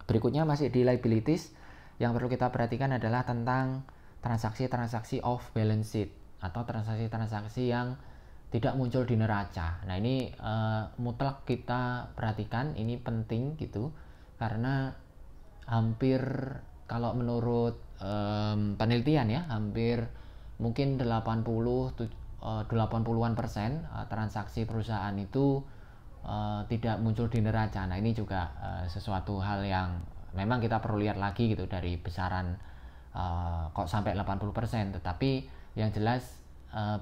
Berikutnya masih di liabilities, yang perlu kita perhatikan adalah tentang transaksi-transaksi off balance sheet atau transaksi-transaksi yang tidak muncul di neraca. Nah ini mutlak kita perhatikan, ini penting gitu, karena hampir kalau menurut penelitian ya, hampir mungkin 80-an% transaksi perusahaan itu tidak muncul di neraca. Nah ini juga sesuatu hal yang memang kita perlu lihat lagi gitu dari besaran kok sampai 80%. Tetapi yang jelas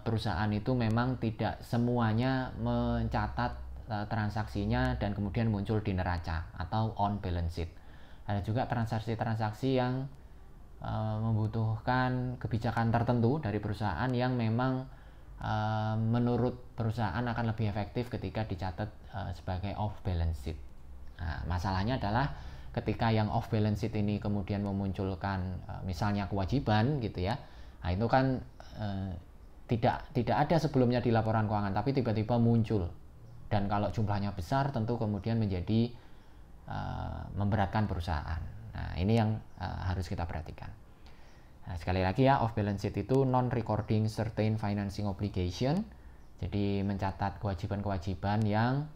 perusahaan itu memang tidak semuanya mencatat transaksinya dan kemudian muncul di neraca atau on balance sheet. Ada juga transaksi-transaksi yang membutuhkan kebijakan tertentu dari perusahaan yang memang menurut perusahaan akan lebih efektif ketika dicatat sebagai off balance sheet. Nah, masalahnya adalah ketika yang off balance sheet ini kemudian memunculkan misalnya kewajiban gitu ya. Nah, itu kan tidak ada sebelumnya di laporan keuangan, tapi tiba-tiba muncul. Dan kalau jumlahnya besar tentu kemudian menjadi memberatkan perusahaan. Nah, ini yang harus kita perhatikan. Nah, sekali lagi ya, off balance sheet itu non-recording certain financing obligation. Jadi mencatat kewajiban-kewajiban yang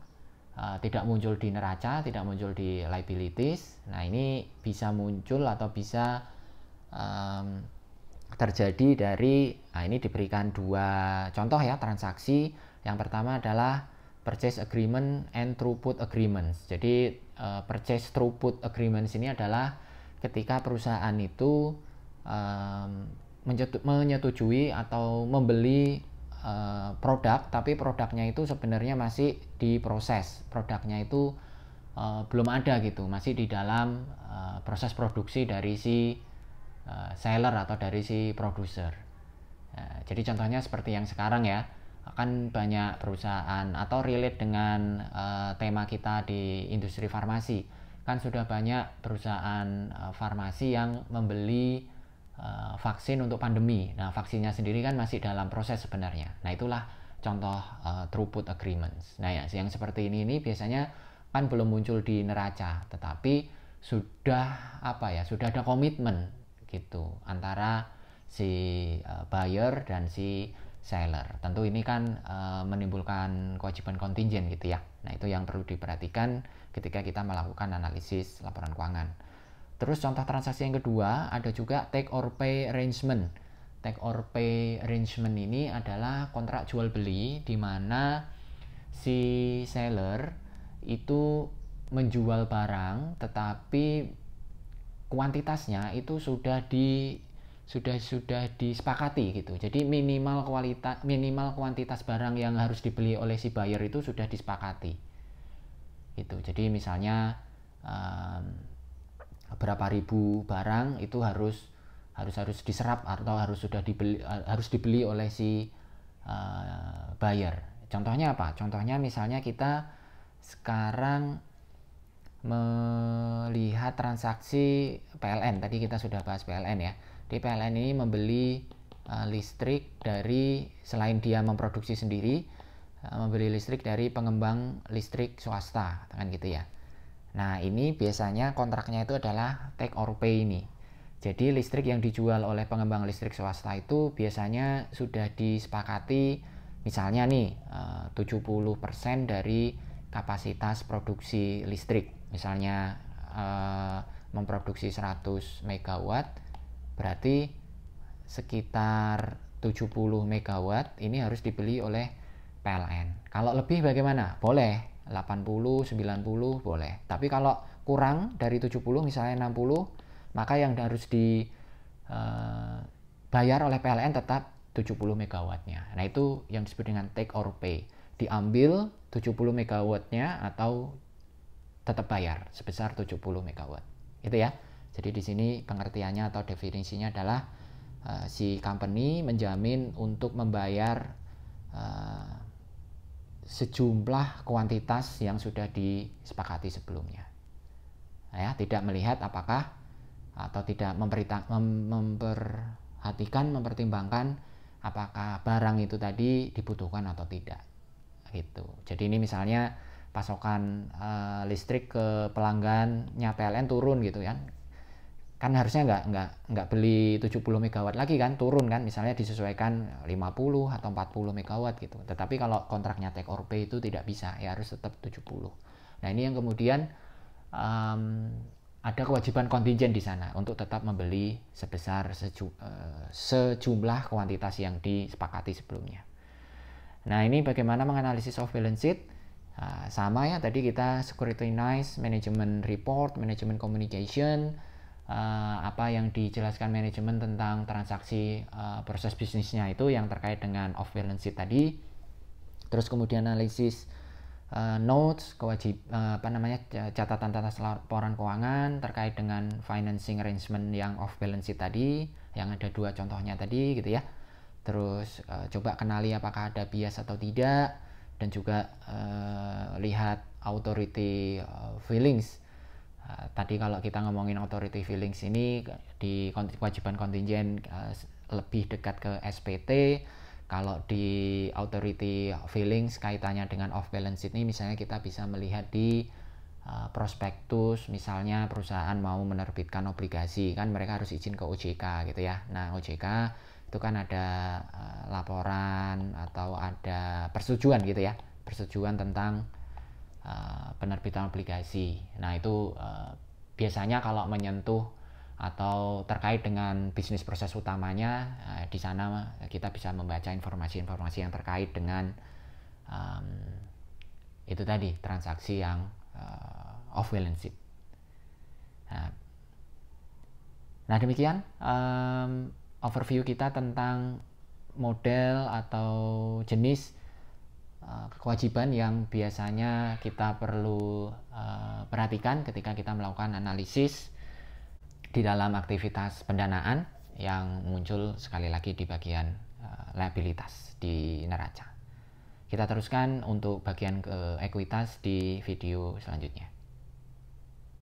tidak muncul di neraca, tidak muncul di liabilities. Nah, ini bisa muncul atau bisa terjadi dari, nah ini diberikan dua contoh ya transaksi. Yang pertama adalah purchase agreement and throughput agreements. Jadi purchase throughput agreements ini adalah ketika perusahaan itu menyetujui atau membeli produk, tapi produknya itu sebenarnya masih diproses. Produknya itu belum ada gitu, masih di dalam proses produksi dari si seller atau dari si produser. Jadi contohnya seperti yang sekarang ya, kan banyak perusahaan atau relate dengan tema kita di industri farmasi, kan sudah banyak perusahaan farmasi yang membeli vaksin untuk pandemi. Nah, vaksinnya sendiri kan masih dalam proses sebenarnya. Nah, itulah contoh throughput agreements. Nah, ya, yang seperti ini biasanya kan belum muncul di neraca, tetapi sudah sudah ada komitmen gitu antara si buyer dan si seller. Tentu ini kan menimbulkan kewajiban kontingen gitu ya. Nah, itu yang perlu diperhatikan ketika kita melakukan analisis laporan keuangan. Terus contoh transaksi yang kedua ada juga take or pay arrangement. Take or pay arrangement ini adalah kontrak jual beli di mana si seller itu menjual barang tetapi kuantitasnya itu sudah disepakati gitu. Jadi minimal kuantitas barang yang harus dibeli oleh si buyer itu sudah disepakati. Gitu. Jadi misalnya berapa ribu barang itu harus diserap atau harus dibeli oleh si buyer. Contohnya apa? Contohnya misalnya kita sekarang melihat transaksi PLN. Tadi kita sudah bahas PLN ya. Di PLN ini membeli listrik dari, selain dia memproduksi sendiri, membeli listrik dari pengembang listrik swasta, kan gitu ya. Nah, ini biasanya kontraknya itu adalah take or pay ini. Jadi listrik yang dijual oleh pengembang listrik swasta itu biasanya sudah disepakati, misalnya nih 70% dari kapasitas produksi listrik. Misalnya memproduksi 100 megawatt, berarti sekitar 70 megawatt ini harus dibeli oleh PLN. Kalau lebih bagaimana? Boleh. 80, 90 boleh. Tapi kalau kurang dari 70 misalnya 60, maka yang harus dibayar oleh PLN tetap 70 megawattnya. Nah, itu yang disebut dengan take or pay. Diambil 70 megawattnya atau tetap bayar sebesar 70 megawatt. Gitu ya. Jadi di sini pengertiannya atau definisinya adalah si company menjamin untuk membayar sejumlah kuantitas yang sudah disepakati sebelumnya. Nah, ya, tidak melihat apakah atau tidak mempertimbangkan apakah barang itu tadi dibutuhkan atau tidak. Gitu. Jadi ini misalnya pasokan listrik ke pelanggannya PLN turun gitu kan harusnya nggak beli 70 megawatt lagi kan, turun kan, misalnya disesuaikan 50 atau 40 megawatt gitu. Tetapi kalau kontraknya take or pay itu tidak bisa, ya harus tetap 70. Nah ini yang kemudian ada kewajiban kontingen di sana untuk tetap membeli sebesar sejumlah kuantitas yang disepakati sebelumnya. Nah ini bagaimana menganalisis off balance sheet. Sama ya, tadi kita scrutinize management report, management communication, apa yang dijelaskan manajemen tentang transaksi proses bisnisnya itu yang terkait dengan off balance sheet tadi. Terus kemudian analisis notes, catatan laporan keuangan terkait dengan financing arrangement yang off balance sheet tadi, yang ada 2 contohnya tadi gitu ya. Terus coba kenali apakah ada bias atau tidak, dan juga lihat authority feelings. Tadi kalau kita ngomongin authority feelings ini di kewajiban kontingen lebih dekat ke SPT. Kalau di authority feelings kaitannya dengan off balance sheet ini misalnya kita bisa melihat di prospektus, misalnya perusahaan mau menerbitkan obligasi kan mereka harus izin ke OJK gitu ya. Nah OJK itu kan ada laporan atau ada persetujuan gitu ya, persetujuan tentang penerbitan obligasi. Nah itu biasanya kalau menyentuh atau terkait dengan bisnis proses utamanya, di sana kita bisa membaca informasi-informasi yang terkait dengan itu tadi, transaksi yang off balance sheet. Nah demikian overview kita tentang model atau jenis kewajiban yang biasanya kita perlu perhatikan ketika kita melakukan analisis di dalam aktivitas pendanaan yang muncul sekali lagi di bagian liabilitas di neraca. Kita teruskan untuk bagian ekuitas di video selanjutnya.